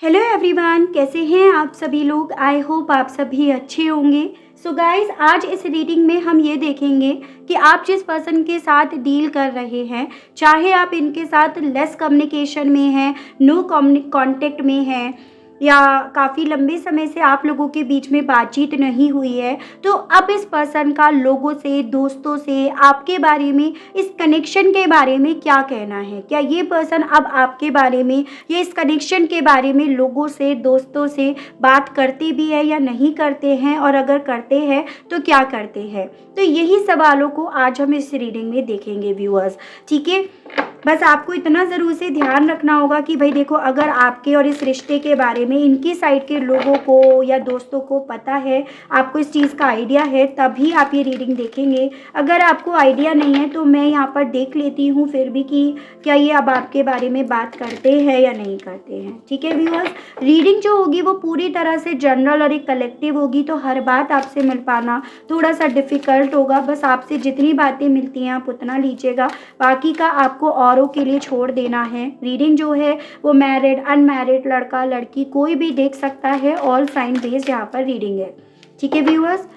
Hello everyone, कैसे हैं आप सभी लोग। आई होप आप सभी अच्छे होंगे। सो गाइस, आज इस रीडिंग में हम ये देखेंगे कि आप जिस पर्सन के साथ डील कर रहे हैं, चाहे आप इनके साथ लेस कम्युनिकेशन में हैं, नो कांटेक्ट में हैं, या काफ़ी लंबे समय से आप लोगों के बीच में बातचीत नहीं हुई है, तो अब इस पर्सन का लोगों से, दोस्तों से आपके बारे में, इस कनेक्शन के बारे में क्या कहना है। क्या ये पर्सन अब आपके बारे में या इस कनेक्शन के बारे में लोगों से, दोस्तों से बात करते भी है या नहीं करते हैं, और अगर करते हैं तो क्या करते हैं। तो यही सवालों को आज हम इस रीडिंग में देखेंगे व्यूअर्स। ठीक है, बस आपको इतना ज़रूर से ध्यान रखना होगा कि भाई देखो, अगर आपके और इस रिश्ते के बारे में इनकी साइड के लोगों को या दोस्तों को पता है, आपको इस चीज़ का आइडिया है, तभी आप ये रीडिंग देखेंगे। अगर आपको आइडिया नहीं है तो मैं यहाँ पर देख लेती हूँ फिर भी कि क्या ये अब आपके बारे में बात करते हैं या नहीं करते हैं। ठीक है व्यूअर्स, रीडिंग जो होगी वो पूरी तरह से जनरल और एक कलेक्टिव होगी, तो हर बात आपसे मिल पाना थोड़ा सा डिफ़िकल्ट होगा। बस आपसे जितनी बातें मिलती हैं आप उतना लीजिएगा, बाकी का आपको औरों के लिए छोड़ देना है। रीडिंग जो है वो मैरिड, अनमैरिड, लड़का लड़की कोई भी देख सकता है। ऑल साइन बेस्ड यहाँ पर रीडिंग है। ठीक है व्यूअर्स,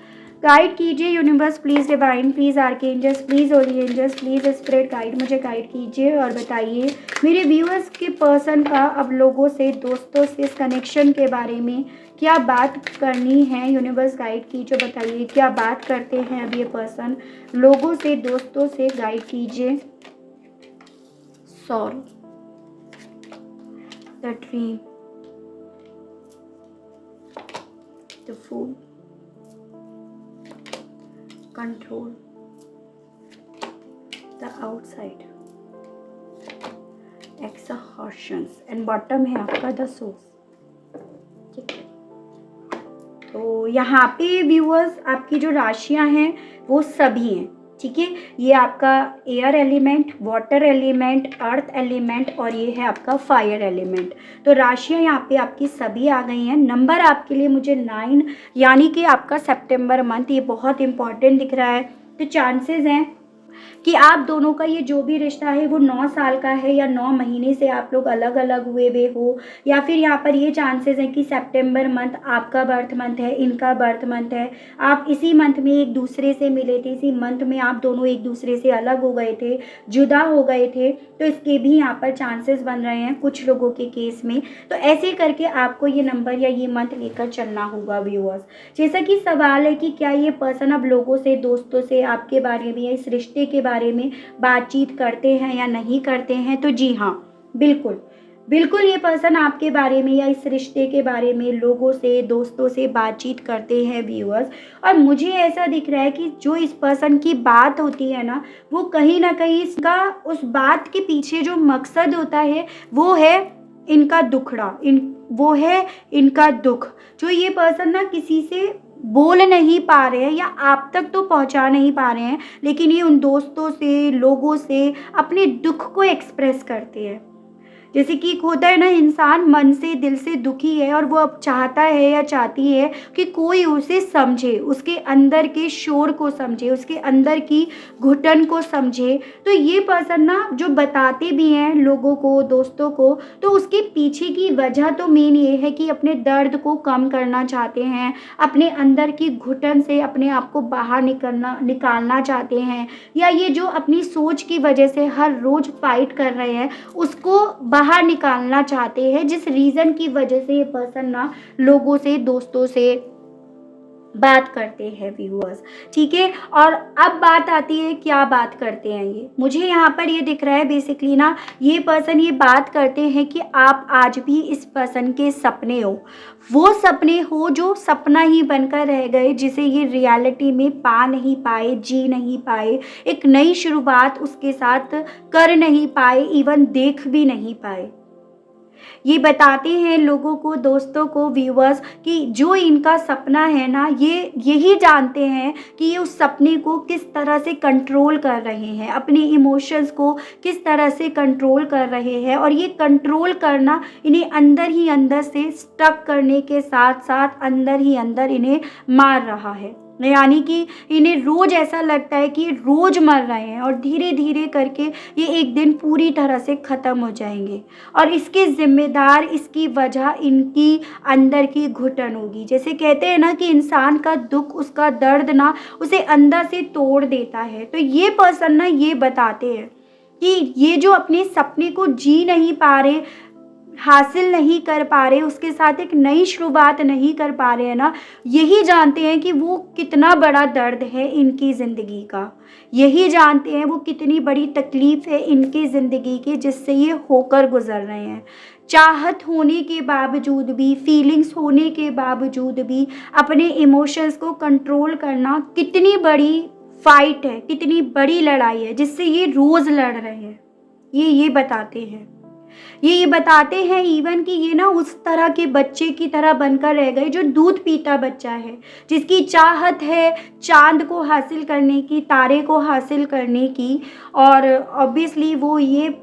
गाइड कीजिए universe, please divine, please archangels, please holy angels, please spirit guide, मुझे गाइड कीजिए और बताइए मेरे व्यूअर्स के पर्सन का अब लोगों से, दोस्तों से, इस कनेक्शन के बारे में क्या बात करनी है। यूनिवर्स गाइड कीजिए, बताइए क्या बात करते हैं अब ये पर्सन लोगों से, दोस्तों से। गाइड कीजिए। Sorry, the dream, the full, control, the outside, exhaustions, and bottom है आपका द सोर्स। ठीक है, तो यहाँ पे व्यूअर्स आपकी जो राशियाँ हैं वो सभी हैं। ठीक है, ये आपका air element, water element, earth element, और ये है आपका फायर एलिमेंट। तो राशियाँ यहाँ पे आपकी सभी आ गई हैं। नंबर आपके लिए मुझे 9, यानी कि आपका सितंबर मंथ, ये बहुत इंपॉर्टेंट दिख रहा है। तो चांसेस हैं कि आप दोनों का ये जो भी रिश्ता है वो 9 साल का है, या 9 महीने से आप लोग अलग अलग हुए हो, या फिर यहाँ पर ये चांसेस हैं कि सितंबर मंथ आपका बर्थ मंथ है, इनका बर्थ मंथ है, आप इसी मंथ में एक दूसरे से मिले थे, इसी मंथ में आप दोनों एक दूसरे से अलग हो गए थे, जुदा हो गए थे। तो इसके भी यहाँ पर चांसेस बन रहे हैं कुछ लोगों के केस में। तो ऐसे करके आपको ये नंबर या ये मंथ लेकर चलना होगा व्यूअर्स। जैसा कि सवाल है कि क्या ये पर्सन अब लोगों से, दोस्तों से आपके बारे में या इस रिश्ते के बारे में बातचीत करते हैं या नहीं करते हैं, तो जी हाँ, बिल्कुल बिल्कुल ये पर्सन आपके बारे में या इस रिश्ते के बारे में लोगों से, दोस्तों से बातचीत करते हैं व्यूअर्स। और मुझे ऐसा दिख रहा है कि जो इस पर्सन की बात होती है ना, वो कहीं ना कहीं इसका, उस बात के पीछे जो मकसद होता है वो है इनका दुखड़ा, वो है इनका दुख, जो ये पर्सन ना किसी से बोल नहीं पा रहे हैं या आप तक तो पहुंचा नहीं पा रहे हैं, लेकिन ये उन दोस्तों से, लोगों से अपने दुख को एक्सप्रेस करते हैं। जैसे कि एक होता है ना, इंसान मन से, दिल से दुखी है और वो अब चाहता है या चाहती है कि कोई उसे समझे, उसके अंदर के शोर को समझे, उसके अंदर की घुटन को समझे। तो ये पर्सन ना जो बताते भी हैं लोगों को, दोस्तों को, तो उसके पीछे की वजह तो मेन ये है कि अपने दर्द को कम करना चाहते हैं, अपने अंदर की घुटन से अपने आप को बाहर निकालना चाहते हैं, या ये जो अपनी सोच की वजह से हर रोज़ फाइट कर रहे हैं उसको बाहर निकालना चाहते हैं, जिस रीज़न की वजह से ये पर्सन ना लोगों से, दोस्तों से बात करते हैं व्यूअर्स। ठीक है, और अब बात आती है क्या बात करते हैं ये। मुझे यहाँ पर ये दिख रहा है बेसिकली ना, ये पर्सन ये बात करते हैं कि आप आज भी इस पर्सन के सपने हो, वो सपने हो जो सपना ही बनकर रह गए, जिसे ये रियलिटी में पा नहीं पाए, जी नहीं पाए, एक नई शुरुआत उसके साथ कर नहीं पाए, इवन देख भी नहीं पाए। ये बताते हैं लोगों को, दोस्तों को, व्यूअर्स, कि जो इनका सपना है ना, ये यही जानते हैं कि ये उस सपने को किस तरह से कंट्रोल कर रहे हैं, अपने इमोशंस को किस तरह से कंट्रोल कर रहे हैं, और ये कंट्रोल करना इन्हें अंदर ही अंदर से स्टक करने के साथ साथ अंदर ही अंदर इन्हें मार रहा है। यानी कि इन्हें रोज़ ऐसा लगता है कि ये रोज़ मर रहे हैं और धीरे धीरे करके ये एक दिन पूरी तरह से ख़त्म हो जाएंगे। और इसके ज़िम्मेदार, इसकी वजह इनकी अंदर की घुटन होगी। जैसे कहते हैं ना कि इंसान का दुख, उसका दर्द ना उसे अंदर से तोड़ देता है। तो ये पर्सन ना ये बताते हैं कि ये जो अपने सपने को जी नहीं पा रहे, हासिल नहीं कर पा रहे, उसके साथ एक नई शुरुआत नहीं कर पा रहे हैं ना, यही जानते हैं कि वो कितना बड़ा दर्द है इनकी ज़िंदगी का। यही जानते हैं वो कितनी बड़ी तकलीफ़ है इनकी ज़िंदगी की, जिससे ये होकर गुज़र रहे हैं। चाहत होने के बावजूद भी, फीलिंग्स होने के बावजूद भी अपने इमोशंस को कंट्रोल करना कितनी बड़ी फ़ाइट है, कितनी बड़ी लड़ाई है, जिससे ये रोज़ लड़ रहे हैं। ये बताते हैं। ये बताते हैं इवन कि ये ना उस तरह के बच्चे की तरह बनकर रह गए जो दूध पीता बच्चा है, जिसकी चाहत है चांद को हासिल करने की, तारे को हासिल करने की, और ऑब्वियसली वो ये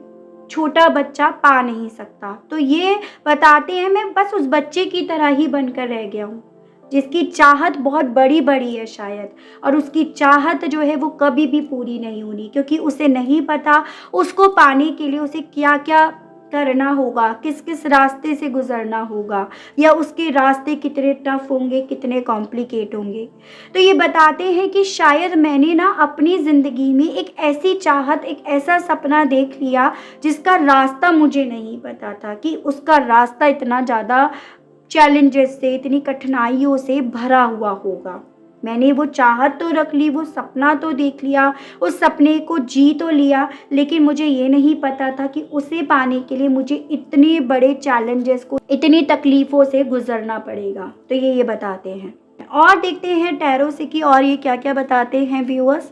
छोटा बच्चा पा नहीं सकता। तो ये बताते हैं मैं बस उस बच्चे की तरह ही बनकर रह गया हूँ, जिसकी चाहत बहुत बड़ी बड़ी है शायद, और उसकी चाहत जो है वो कभी भी पूरी नहीं होनी, क्योंकि उसे नहीं पता उसको पाने के लिए उसे क्या क्या करना होगा, किस किस रास्ते से गुजरना होगा, या उसके रास्ते कितने टफ होंगे, कितने कॉम्प्लिकेट होंगे। तो ये बताते हैं कि शायद मैंने ना अपनी ज़िंदगी में एक ऐसी चाहत, एक ऐसा सपना देख लिया जिसका रास्ता मुझे नहीं पता था कि उसका रास्ता इतना ज़्यादा चैलेंजेस से, इतनी कठिनाइयों से भरा हुआ होगा। मैंने वो चाहत तो रख ली, वो सपना तो देख लिया, उस सपने को जी तो लिया, लेकिन मुझे ये नहीं पता था कि उसे पाने के लिए मुझे इतने बड़े चैलेंजेस को, इतनी तकलीफ़ों से गुजरना पड़ेगा। तो ये बताते हैं। और देखते हैं टैरो से कि और ये क्या क्या बताते हैं व्यूअर्स।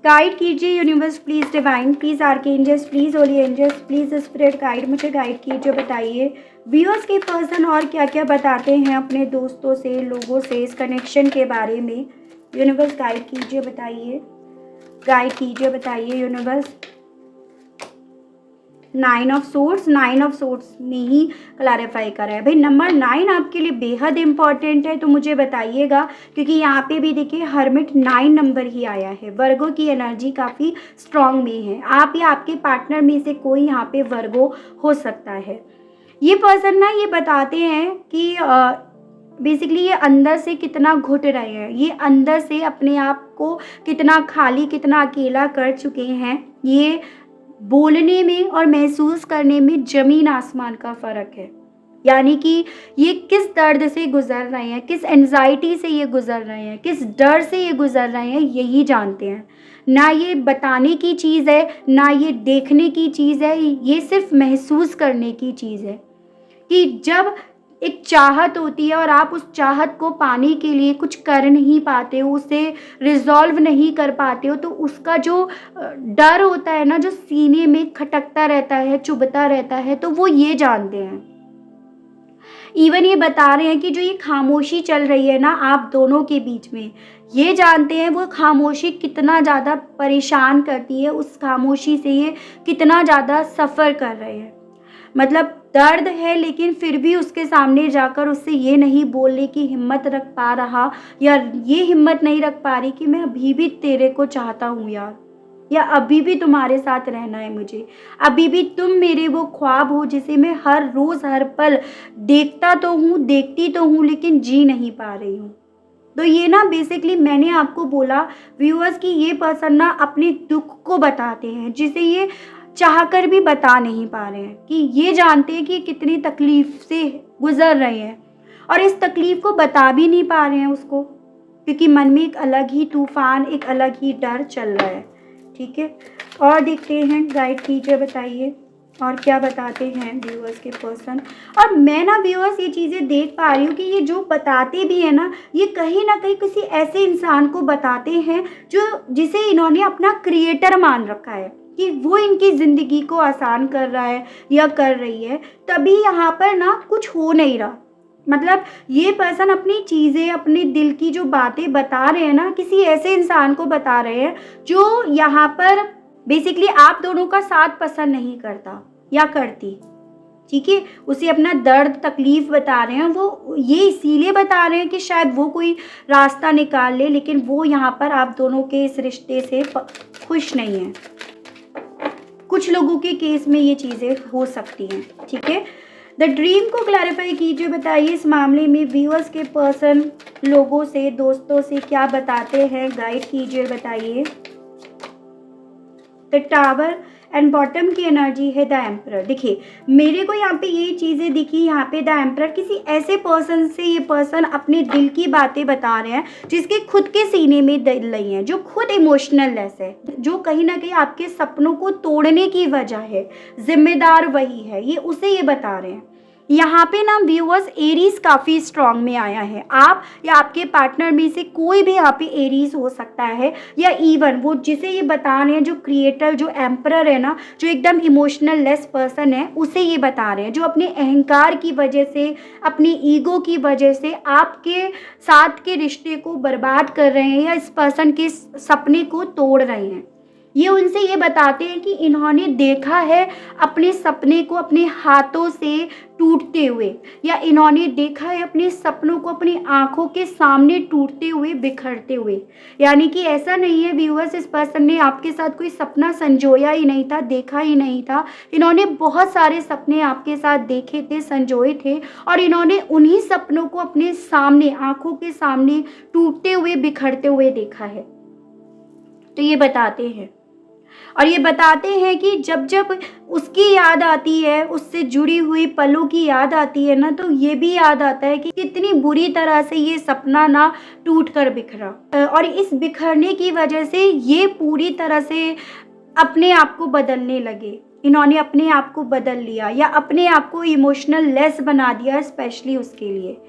गाइड कीजिए universe please, divine please, archangels please, holy angels please, spirit guide, मुझे गाइड कीजिए। बताइए व्यूअर्स के पर्सन और क्या क्या बताते हैं अपने दोस्तों से, लोगों से, इस कनेक्शन के बारे में। यूनिवर्स गाइड कीजिए, बताइए, गाइड कीजिए, बताइए universe. 9 of swords, 9 of swords में ही क्लैरिफाई करा है भाई। नंबर 9 आपके लिए बेहद इंपॉर्टेंट है, तो मुझे बताइएगा, क्योंकि यहाँ पे भी देखिए हर्मिट 9 नंबर ही आया है। वर्गो की एनर्जी काफ़ी स्ट्रॉन्ग में है। आप या आपके पार्टनर में से कोई यहाँ पे वर्गो हो सकता है। ये पर्सन ना ये बताते हैं कि बेसिकली ये अंदर से कितना घुट रहे हैं, ये अंदर से अपने आप को कितना खाली, कितना अकेला कर चुके हैं। ये बोलने में और महसूस करने में ज़मीन आसमान का फ़र्क है। यानी कि ये किस दर्द से गुज़र रहे हैं, किस एंजाइटी से ये गुज़र रहे हैं, किस डर से ये गुज़र रहे हैं, यही जानते हैं। ना ये बताने की चीज़ है, ना ये देखने की चीज़ है, ये सिर्फ महसूस करने की चीज़ है कि जब एक चाहत होती है और आप उस चाहत को पाने के लिए कुछ कर नहीं पाते हो, उसे रिजॉल्व नहीं कर पाते हो, तो उसका जो डर होता है ना, जो सीने में खटकता रहता है, चुभता रहता है, तो वो ये जानते हैं। इवन ये बता रहे हैं कि जो ये खामोशी चल रही है ना आप दोनों के बीच में, ये जानते हैं वो खामोशी कितना ज़्यादा परेशान करती है, उस खामोशी से ये कितना ज़्यादा सफ़र कर रहे हैं। मतलब दर्द है, लेकिन फिर भी उसके सामने जाकर उससे ये नहीं बोलने की हिम्मत रख पा रहा, या ये हिम्मत नहीं रख पा रही कि मैं अभी भी तेरे को चाहता हूँ यार, या अभी भी तुम्हारे साथ रहना है मुझे, अभी भी तुम मेरे वो ख्वाब हो जिसे मैं हर रोज़ हर पल देखता तो हूँ, देखती तो हूँ, लेकिन जी नहीं पा रही हूँ। तो ये ना बेसिकली मैंने आपको बोला व्यूअर्स कि ये पर्सन ना अपने दुख को बताते हैं, जिसे ये चाहकर भी बता नहीं पा रहे हैं, कि ये जानते हैं कि कितनी तकलीफ से गुजर रहे हैं और इस तकलीफ को बता भी नहीं पा रहे हैं उसको, क्योंकि मन में एक अलग ही तूफान, एक अलग ही डर चल रहा है। ठीक है, और देखते हैं, गाइड कीजिए, बताइए और क्या बताते हैं व्यूअर्स के पर्सन। और मैं ना व्यूअर्स ये चीज़ें देख पा रही हूँ कि ये जो बताते भी हैं ना, ये कहीं ना कहीं किसी ऐसे इंसान को बताते हैं जो जिसे इन्होंने अपना क्रिएटर मान रखा है, कि वो इनकी ज़िंदगी को आसान कर रहा है या कर रही है, तभी यहाँ पर ना कुछ हो नहीं रहा। मतलब ये पर्सन अपनी चीज़ें, अपने दिल की जो बातें बता रहे हैं ना, किसी ऐसे इंसान को बता रहे हैं जो यहाँ पर बेसिकली आप दोनों का साथ पसंद नहीं करता या करती। ठीक है, उसे अपना दर्द तकलीफ बता रहे हैं। वो ये इसीलिए बता रहे हैं कि शायद वो कोई रास्ता निकाल ले, लेकिन वो यहाँ पर आप दोनों के इस रिश्ते से खुश नहीं है। कुछ लोगों के केस में ये चीज़ें हो सकती हैं। ठीक है, द ड्रीम को क्लैरिफाई कीजिए, बताइए इस मामले में व्यूअर्स के पर्सन लोगों से, दोस्तों से क्या बताते हैं, गाइड कीजिए, बताइए। द टावर एंड बॉटम की एनर्जी है द एम्परर। देखिए मेरे को यहाँ पे ये चीज़ें दिखी, यहाँ पे द एम्परर किसी ऐसे पर्सन से ये पर्सन अपने दिल की बातें बता रहे हैं जिसके खुद के सीने में दिल नहीं है, जो खुद इमोशनल लेस है, जो कहीं ना कहीं आपके सपनों को तोड़ने की वजह है, जिम्मेदार वही है, ये उसे ये बता रहे हैं। यहाँ पे ना व्यूअर्स एरीज काफ़ी स्ट्रांग में आया है। आप या आपके पार्टनर में से कोई भी यहाँ पे एरीज हो सकता है, या इवन वो जिसे ये बता रहे हैं, जो क्रिएटर, जो एम्परर है ना, जो एकदम इमोशनल लेस पर्सन है, उसे ये बता रहे हैं, जो अपने अहंकार की वजह से, अपनी ईगो की वजह से आपके साथ के रिश्ते को बर्बाद कर रहे हैं या इस पर्सन के सपने को तोड़ रहे हैं। ये उनसे ये बताते हैं कि इन्होंने देखा है अपने सपने को अपने हाथों से टूटते हुए, या इन्होंने देखा है अपने सपनों को अपनी आंखों के सामने टूटते हुए, बिखरते हुए। यानी कि ऐसा नहीं है व्यूअर्स इस पर्सन ने आपके साथ कोई सपना संजोया ही नहीं था, देखा ही नहीं था। इन्होंने बहुत सारे सपने आपके साथ देखे थे, संजोए थे, और इन्होंने उन्हीं सपनों को अपने सामने, आंखों के सामने टूटते हुए, बिखरते हुए देखा है। तो ये बताते हैं, और ये बताते हैं कि जब जब उसकी याद आती है, उससे जुड़ी हुई पलों की याद आती है ना, तो ये भी याद आता है कि कितनी बुरी तरह से ये सपना ना टूट कर बिखरा, और इस बिखरने की वजह से ये पूरी तरह से अपने आप को बदलने लगे। इन्होंने अपने आप को बदल लिया या अपने आप को इमोशनल लेस बना दिया, स्पेशली उसके लिए।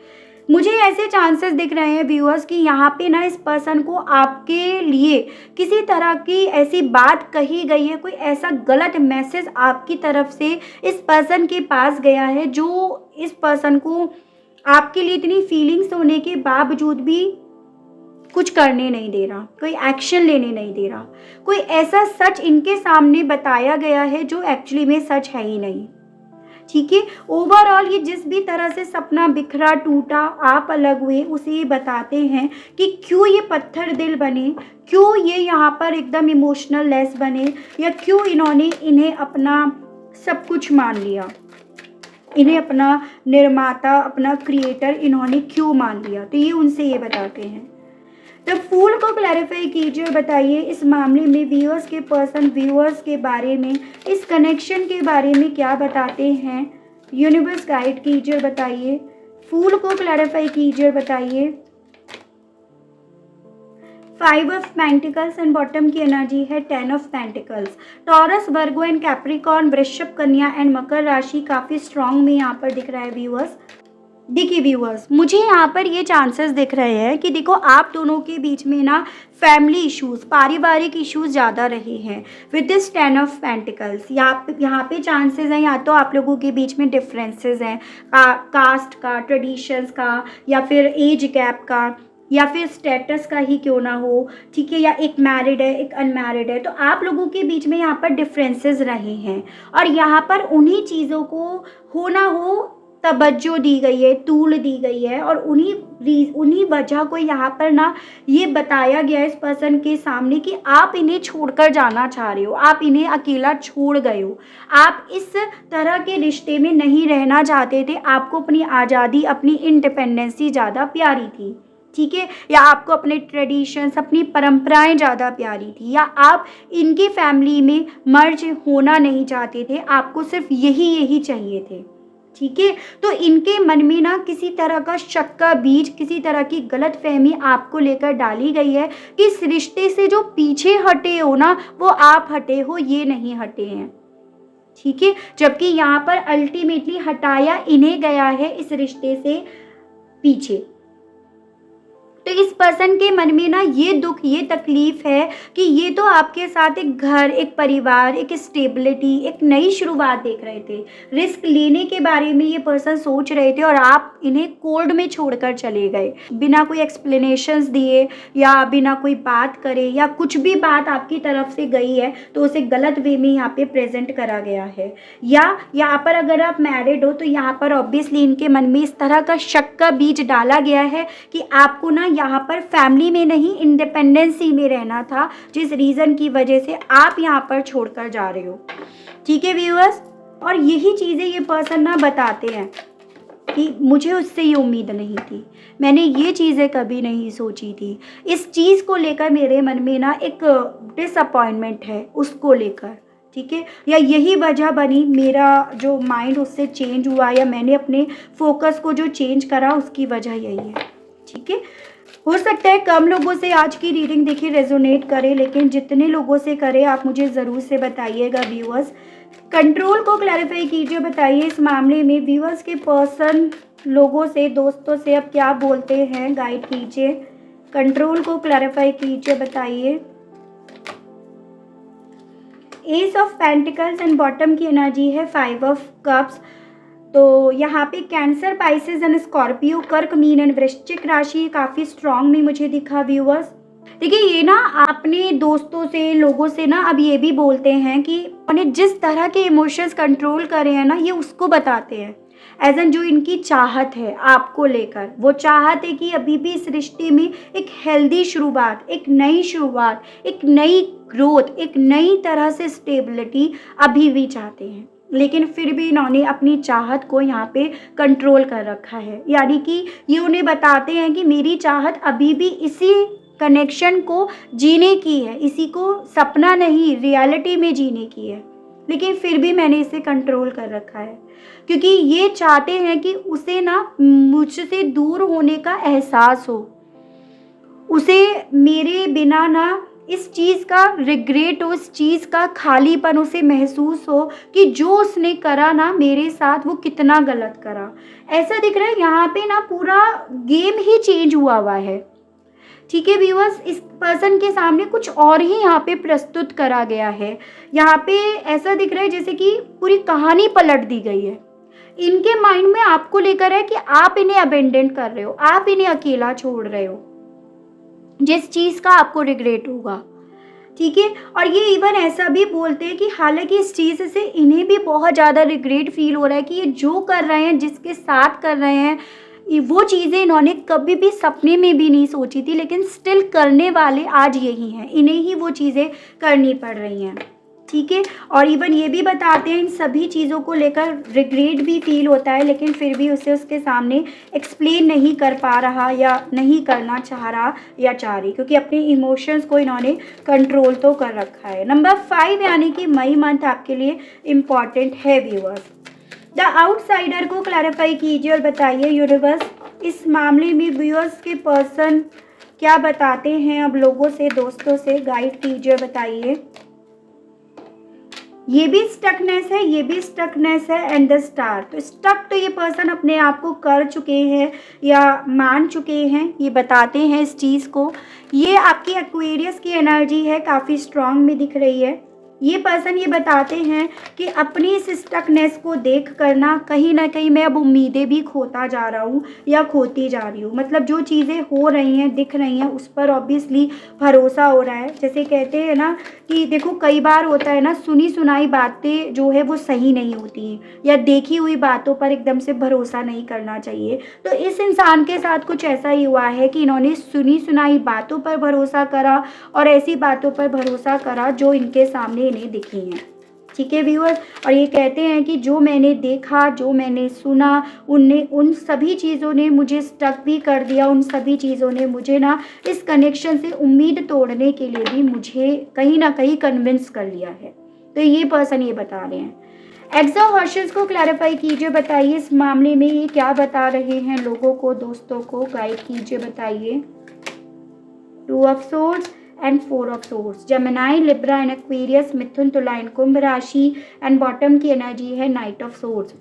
मुझे ऐसे चांसेस दिख रहे हैं व्यूअर्स कि यहाँ पे ना इस पर्सन को आपके लिए किसी तरह की ऐसी बात कही गई है, कोई ऐसा गलत मैसेज आपकी तरफ से इस पर्सन के पास गया है, जो इस पर्सन को आपके लिए इतनी फीलिंग्स होने के बावजूद भी कुछ करने नहीं दे रहा, कोई एक्शन लेने नहीं दे रहा। कोई ऐसा सच इनके सामने बताया गया है जो एक्चुअली में सच है ही नहीं। ठीक है, ओवरऑल ये जिस भी तरह से सपना बिखरा, टूटा, आप अलग हुए, उसे ये बताते हैं कि क्यों ये पत्थर दिल बने, क्यों ये यहाँ पर एकदम इमोशनल लेस बने, या क्यों इन्हें अपना सब कुछ मान लिया, इन्हें अपना निर्माता, अपना क्रिएटर इन्होंने क्यों मान लिया। तो ये उनसे ये बताते हैं। तो फूल को क्लैरिफाई कीजिए, बताइए इस मामले में व्यूअर्स के पर्सन व्यूअर्स के बारे में, इस कनेक्शन के बारे में क्या बताते हैं। यूनिवर्स गाइड कीजिए, बताइए। फूल को क्लैरिफाई कीजिए, बताइए। 5 ऑफ पेंटिकल्स एंड बॉटम की एनर्जी है 10 of pentacles. Taurus, Virgo and Capricorn, वृषभ, कन्या एंड मकर राशि काफ़ी स्ट्रांग में यहाँ पर दिख रहा है व्यूअर्स। देखिए व्यूअर्स, मुझे यहाँ पर ये चांसेस दिख रहे हैं कि देखो आप दोनों के बीच में ना फैमिली इश्यूज, पारिवारिक इश्यूज ज़्यादा रहे हैं विद दिस 10 ऑफ पेंटिकल्स। यहाँ पे चांसेस हैं, या तो आप लोगों के बीच में डिफरेंसेस हैं, कास्ट का, ट्रेडिशंस का, या फिर एज गैप का, या फिर स्टेटस का ही क्यों ना हो। ठीक है, या एक मैरिड है, एक अनमैरिड है, तो आप लोगों के बीच में यहाँ पर डिफरेंसेस रहे हैं, और यहाँ पर उन्हीं चीज़ों को हो ना हो तवज्जो दी गई है, तूल दी गई है, और उन्हीं वजह को यहाँ पर ना ये बताया गया है इस पर्सन के सामने कि आप इन्हें छोड़कर जाना चाह रहे हो, आप इन्हें अकेला छोड़ गए हो, आप इस तरह के रिश्ते में नहीं रहना चाहते थे, आपको अपनी आज़ादी, अपनी इंडिपेंडेंसी ज़्यादा प्यारी थी। ठीक है, या आपको अपने ट्रेडिशंस, अपनी परंपराएं ज़्यादा प्यारी थी, या आप इनकी फैमिली में मर्ज होना नहीं चाहते थे, आपको सिर्फ यही चाहिए थे। ठीक है, तो इनके मन में ना किसी तरह का शक का बीज, किसी तरह की गलतफहमी आपको लेकर डाली गई है कि इस रिश्ते से जो पीछे हटे हो ना, वो आप हटे हो, ये नहीं हटे हैं। ठीक है, जबकि यहाँ पर अल्टीमेटली हटाया इन्हें गया है इस रिश्ते से पीछे। तो इस पर्सन के मन में ना ये दुख, ये तकलीफ है कि ये तो आपके साथ एक घर, एक परिवार, एक स्टेबिलिटी, एक नई शुरुआत देख रहे थे, रिस्क लेने के बारे में ये पर्सन सोच रहे थे और आप इन्हें कोल्ड में छोड़कर चले गए, बिना कोई एक्सप्लेनेशंस दिए या बिना कोई बात करे, या कुछ भी बात आपकी तरफ से गई है तो उसे गलत वे में यहाँ पे प्रेजेंट करा गया है। या यहाँ पर अगर आप मैरिड हो तो यहाँ पर ऑब्वियसली इनके मन में इस तरह का शक का बीज डाला गया है कि आपको ना यहाँ पर फैमिली में नहीं, इंडिपेंडेंसी में रहना था, जिस रीज़न की वजह से आप यहाँ पर छोड़कर जा रहे हो। ठीक है व्यूअर्स, और यही चीज़ें ये पर्सन ना बताते हैं कि मुझे उससे ये उम्मीद नहीं थी, मैंने ये चीज़ें कभी नहीं सोची थी, इस चीज़ को लेकर मेरे मन में ना एक डिसअपॉइंटमेंट है उसको लेकर। ठीक है, या यही वजह बनी, मेरा जो माइंड उससे चेंज हुआ या मैंने अपने फोकस को जो चेंज करा उसकी वजह यही है। ठीक है, हो सकता है कम लोगों से आज की रीडिंग देखिए रेजोनेट करे, लेकिन जितने लोगों से करे आप मुझे ज़रूर से बताइएगा व्यूअर्स। कंट्रोल को क्लैरिफाई कीजिए, बताइए इस मामले में व्यूअर्स के पर्सन लोगों से, दोस्तों से अब क्या बोलते हैं, गाइड कीजिए। कंट्रोल को क्लैरिफाई कीजिए, बताइए। S of pentacles and bottom की एनर्जी है 5 ऑफ कप्स। तो यहाँ पे कैंसर, पाइसेस एंड स्कॉर्पियो, कर्क, मीन एंड वृश्चिक राशि काफ़ी स्ट्रांग में मुझे दिखा व्यूअर्स। देखिए ये ना अपने दोस्तों से, लोगों से ना अब ये भी बोलते हैं कि उन्हें जिस तरह के इमोशंस कंट्रोल करे हैं ना, ये उसको बताते हैं एज एन जो इनकी चाहत है आपको लेकर। वो चाहत है कि अभी भी इस रिश्ते में एक हेल्दी शुरुआत, एक नई शुरुआत, एक नई ग्रोथ, एक नई तरह से स्टेबिलिटी अभी भी चाहते हैं, लेकिन फिर भी इन्होंने अपनी चाहत को यहाँ पे कंट्रोल कर रखा है। यानी कि ये उन्हें बताते हैं कि मेरी चाहत अभी भी इसी कनेक्शन को जीने की है, इसी को सपना नहीं रियलिटी में जीने की है, लेकिन फिर भी मैंने इसे कंट्रोल कर रखा है क्योंकि ये चाहते हैं कि उसे ना मुझसे दूर होने का एहसास हो, उसे मेरे बिना ना इस चीज़ का रिग्रेट हो, इस चीज़ का खालीपन उसे महसूस हो कि जो उसने करा ना मेरे साथ वो कितना गलत करा। ऐसा दिख रहा है यहाँ पे ना पूरा गेम ही चेंज हुआ है। ठीक है व्यूअर्स, इस पर्सन के सामने कुछ और ही यहाँ पे प्रस्तुत करा गया है। यहाँ पे ऐसा दिख रहा है जैसे कि पूरी कहानी पलट दी गई है। इनके माइंड में आपको लेकर है कि आप इन्हें अबेंडन कर रहे हो, आप इन्हें अकेला छोड़ रहे हो, जिस चीज़ का आपको रिग्रेट होगा। ठीक है, और ये इवन ऐसा भी बोलते हैं कि हालांकि इस चीज़ से इन्हें भी बहुत ज़्यादा रिग्रेट फील हो रहा है कि ये जो कर रहे हैं, जिसके साथ कर रहे हैं, वो चीज़ें इन्होंने कभी भी सपने में भी नहीं सोची थी, लेकिन स्टिल करने वाले आज यही हैं, इन्हें ही वो चीज़ें करनी पड़ रही हैं। ठीक है, और इवन ये भी बताते हैं इन सभी चीज़ों को लेकर रिग्रेट भी फील होता है, लेकिन फिर भी उसे उसके सामने एक्सप्लेन नहीं कर पा रहा या नहीं करना चाह रहा या चाह रही, क्योंकि अपने इमोशंस को इन्होंने कंट्रोल तो कर रखा है। नंबर 5 यानी कि मई मंथ आपके लिए इम्पॉर्टेंट है व्यूअर्स। द आउटसाइडर को क्लैरिफाई कीजिए और बताइए यूनिवर्स इस मामले में व्यूअर्स के पर्सन क्या बताते हैं अब लोगों से, दोस्तों से, गाइड कीजिए, बताइए। ये भी स्टकनेस है, ये भी स्टकनेस है एंड द स्टार। तो स्टक तो ये पर्सन अपने आप को कर चुके हैं या मान चुके हैं, ये बताते हैं इस चीज़ को। ये आपकी एक्वेरियस की एनर्जी है, काफ़ी स्ट्रांग में दिख रही है। ये पर्सन ये बताते हैं कि अपनी इस स्टकनेस को देख कर ना कहीं मैं अब उम्मीदें भी खोता जा रहा हूँ या खोती जा रही हूँ। मतलब जो चीज़ें हो रही हैं, दिख रही हैं, उस पर ऑब्वियसली भरोसा हो रहा है। जैसे कहते हैं ना कि देखो कई बार होता है ना, सुनी सुनाई बातें जो है वो सही नहीं होती हैं, या देखी हुई बातों पर एकदम से भरोसा नहीं करना चाहिए। तो इस इंसान के साथ कुछ ऐसा ही हुआ है कि इन्होंने सुनी सुनाई बातों पर भरोसा करा और ऐसी बातों पर भरोसा करा जो इनके सामने इन्हें दिखी हैं। ठीक है व्यूअर्स, और ये कहते हैं कि जो मैंने देखा, जो मैंने सुना, उन सभी चीज़ों ने मुझे स्टक भी कर दिया, उन सभी चीज़ों ने मुझे ना इस कनेक्शन से उम्मीद तोड़ने के लिए भी मुझे कहीं ना कहीं कन्विंस कर लिया है। तो ये पर्सन ये बता रहे हैं। एक्सॉहर्शंस को क्लैरिफाई कीजिए, बताइए इस मामले में ये क्या बता रहे हैं लोगों को, दोस्तों को, गाइड कीजिए, बताइए। 2 of swords and 4 of swords, Gemini, Libra and Aquarius, Mithun, Tula and Kumbh राशि एंड बॉटम की एनर्जी है नाइट ऑफ सोर्ड्स।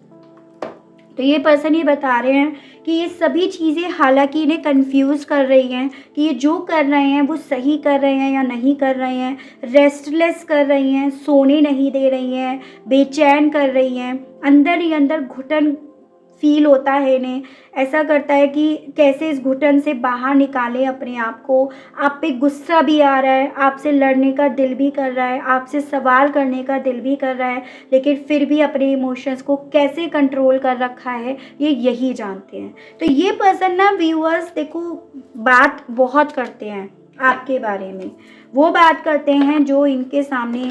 तो ये पर्सन ये बता रहे हैं कि ये सभी चीज़ें हालांकि इन्हें कंफ्यूज कर रही हैं कि ये जो कर रहे हैं वो सही कर रहे हैं या नहीं कर रहे हैं, रेस्टलेस कर रही हैं, सोने नहीं दे रही हैं, बेचैन कर रही हैं, अंदर ही अंदर घुटन फील होता है इन्हें। ऐसा करता है कि कैसे इस घुटन से बाहर निकालें अपने आप को। आप पे गुस्सा भी आ रहा है, आपसे लड़ने का दिल भी कर रहा है, आपसे सवाल करने का दिल भी कर रहा है, लेकिन फिर भी अपने इमोशंस को कैसे कंट्रोल कर रखा है ये यही जानते हैं। तो ये पर्सन ना व्यूअर्स देखो बात बहुत करते हैं आपके बारे में, वो बात करते हैं जो इनके सामने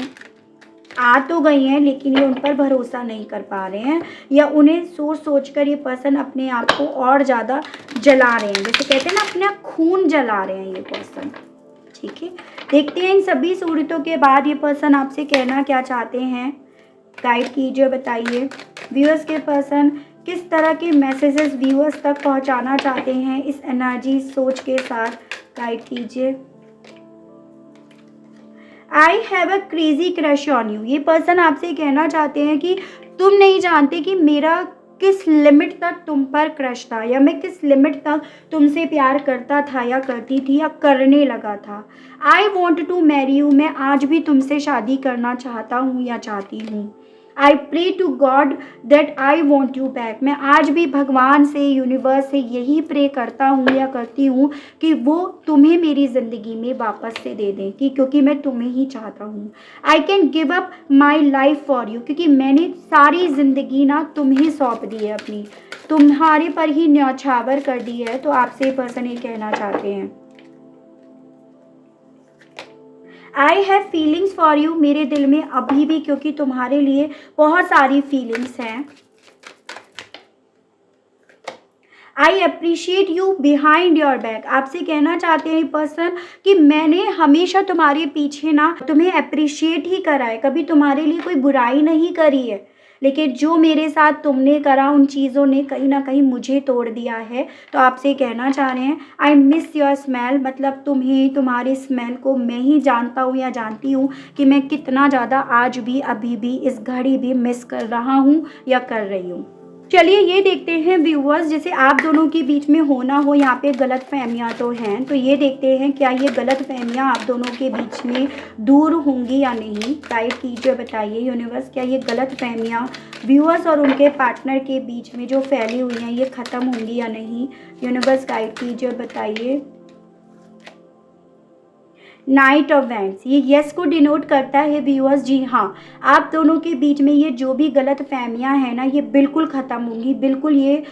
आ तो गई हैं लेकिन ये उन पर भरोसा नहीं कर पा रहे हैं, या उन्हें सोच सोच कर ये पर्सन अपने आप को और ज़्यादा जला रहे हैं, जैसे कहते हैं ना अपना खून जला रहे हैं ये पर्सन। ठीक है, देखते हैं इन सभी सूरतों के बाद ये पर्सन आपसे कहना क्या चाहते हैं। गाइड कीजिए, बताइए व्यूअर्स के पर्सन किस तरह के मैसेजेस व्यूअर्स तक पहुंचाना चाहते हैं इस एनर्जी सोच के साथ। गाइड कीजिए। I have a crazy crush on you. ये पर्सन आपसे कहना चाहते हैं कि तुम नहीं जानते कि मेरा किस लिमिट तक तुम पर क्रश था, या मैं किस लिमिट तक तुमसे प्यार करता था या करती थी या करने लगा था। I want to marry you. मैं आज भी तुमसे शादी करना चाहता हूँ या चाहती हूँ। I pray to God that I want you back. मैं आज भी भगवान से, यूनिवर्स से यही प्रे करता हूँ या करती हूँ कि वो तुम्हें मेरी ज़िंदगी में वापस से दे दें, कि क्योंकि मैं तुम्हें ही चाहता हूँ। I can give up my life for you. क्योंकि मैंने सारी ज़िंदगी ना तुम्हें सौंप दी है अपनी, तुम्हारे पर ही न्यौछावर कर दी है। तो आपसे पर्सन ये कहना चाहते हैं I have feelings for you. मेरे दिल में अभी भी क्योंकि तुम्हारे लिए बहुत सारी फीलिंग्स हैं। I appreciate you behind your back. आपसे कहना चाहते हैं पर्सन कि मैंने हमेशा तुम्हारे पीछे ना तुम्हें अप्रिशिएट ही करा है, कभी तुम्हारे लिए कोई बुराई नहीं करी है, लेकिन जो मेरे साथ तुमने करा उन चीज़ों ने कहीं ना कहीं मुझे तोड़ दिया है। तो आपसे कहना चाह रहे हैं आई मिस योर स्मेल। मतलब तुम्हें, तुम्हारे स्मेल को मैं ही जानता हूँ या जानती हूँ कि मैं कितना ज़्यादा आज भी, अभी भी, इस घड़ी भी मिस कर रहा हूँ या कर रही हूँ। चलिए ये देखते हैं व्यूअर्स, जैसे आप दोनों के बीच में होना हो, यहाँ पे गलत फहमियाँ तो हैं, तो ये देखते हैं क्या ये गलत फहमियाँ आप दोनों के बीच में दूर होंगी या नहीं। गाइड कीजिए, बताइए यूनिवर्स, क्या ये गलत फहमियाँ व्यूअर्स और उनके पार्टनर के बीच में जो फैली हुई हैं ये ख़त्म होंगी या नहीं। यूनिवर्स गाइड कीजिए, बताइए। नाइट ऑफ वैंड्स, ये यस को डिनोट करता है व्यूअर्स। जी हाँ, आप दोनों के बीच में ये जो भी गलत फहमियाँ हैं ना ये बिल्कुल ख़त्म होंगी। बिल्कुल ये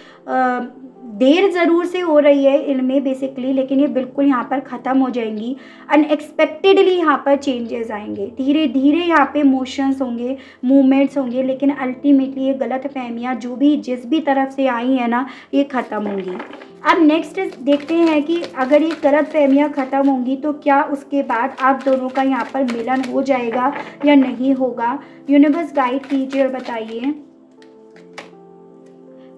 देर ज़रूर से हो रही है इनमें बेसिकली, लेकिन ये बिल्कुल यहाँ पर ख़त्म हो जाएंगी। अनएक्सपेक्टेडली यहाँ पर चेंजेस आएंगे, धीरे धीरे यहाँ पे मोशंस होंगे, मूवमेंट्स होंगे, लेकिन अल्टीमेटली ये गलत फहमियाँ जो भी जिस भी तरफ से आई हैं ना ये ख़त्म होंगी। अब नेक्स्ट देखते हैं कि अगर ये गलत फहमियाँ ख़त्म होंगी तो क्या उसके बाद आप दोनों का यहाँ पर मिलन हो जाएगा या नहीं होगा। यूनिवर्स गाइड कीजिए और बताइए।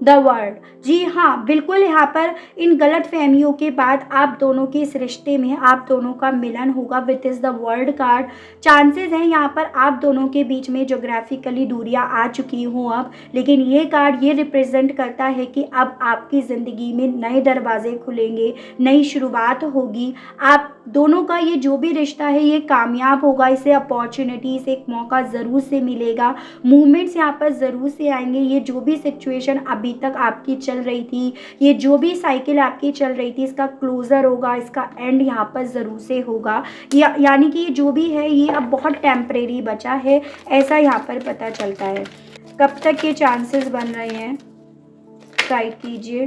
द वर्ल्ड, जी हाँ बिल्कुल, यहाँ पर इन गलत फहमियों के बाद आप दोनों के इस रिश्ते में आप दोनों का मिलन होगा with is the world card. Chances हैं यहाँ पर आप दोनों के बीच में जोग्राफिकली दूरियाँ आ चुकी हों अब, लेकिन ये कार्ड ये रिप्रेजेंट करता है कि अब आपकी ज़िंदगी में नए दरवाजे खुलेंगे, नई शुरुआत होगी। आप दोनों का ये जो भी रिश्ता है ये कामयाब होगा, इसे अपॉर्चुनिटीज़, एक मौका ज़रूर से मिलेगा, मूवमेंट्स यहाँ पर ज़रूर से आएंगे। ये जो भी सिचुएशन अभी तक आपकी चल रही थी, ये जो भी साइकिल आपकी चल रही थी, इसका क्लोज़र होगा, इसका एंड यहाँ पर ज़रूर से होगा। यानी कि ये जो भी है ये अब बहुत टेम्परेरी बचा है, ऐसा यहाँ पर पता चलता है। कब तक ये चांसेस बन रहे हैं, गाइड कीजिए।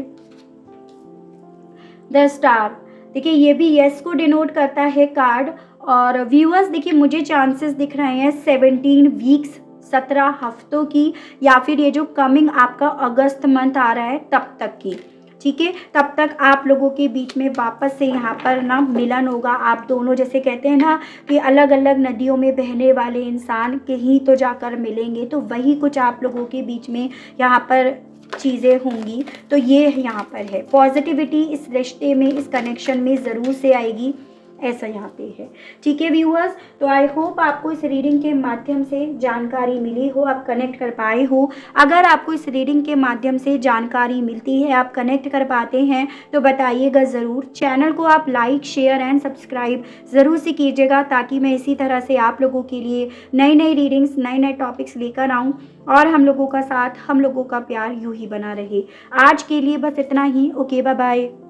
द स्टार, देखिए ये भी यस को डिनोट करता है कार्ड। और व्यूअर्स देखिए मुझे चांसेस दिख रहे हैं 17 वीक्स, 17 हफ्तों की, या फिर ये जो कमिंग आपका अगस्त मंथ आ रहा है तब तक की। ठीक है, तब तक आप लोगों के बीच में वापस से यहाँ पर ना मिलन होगा। आप दोनों जैसे कहते हैं ना कि अलग अलग नदियों में बहने वाले इंसान कहीं तो जाकर मिलेंगे, तो वही कुछ आप लोगों के बीच में यहाँ पर चीज़ें होंगी। तो ये यहाँ पर है पॉजिटिविटी, इस रिश्ते में, इस कनेक्शन में ज़रूर से आएगी। ऐसा यहाँ पे है। ठीक है व्यूअर्स, तो आई होप आपको इस रीडिंग के माध्यम से जानकारी मिली हो, आप कनेक्ट कर पाए हो। अगर आपको इस रीडिंग के माध्यम से जानकारी मिलती है, आप कनेक्ट कर पाते हैं तो बताइएगा ज़रूर। चैनल को आप लाइक शेयर एंड सब्सक्राइब ज़रूर से कीजिएगा, ताकि मैं इसी तरह से आप लोगों के लिए नई नई रीडिंग्स, नए नए टॉपिक्स लेकर आऊँ और हम लोगों का साथ, हम लोगों का प्यार यूं ही बना रहे। आज के लिए बस इतना ही। Okay, bye bye.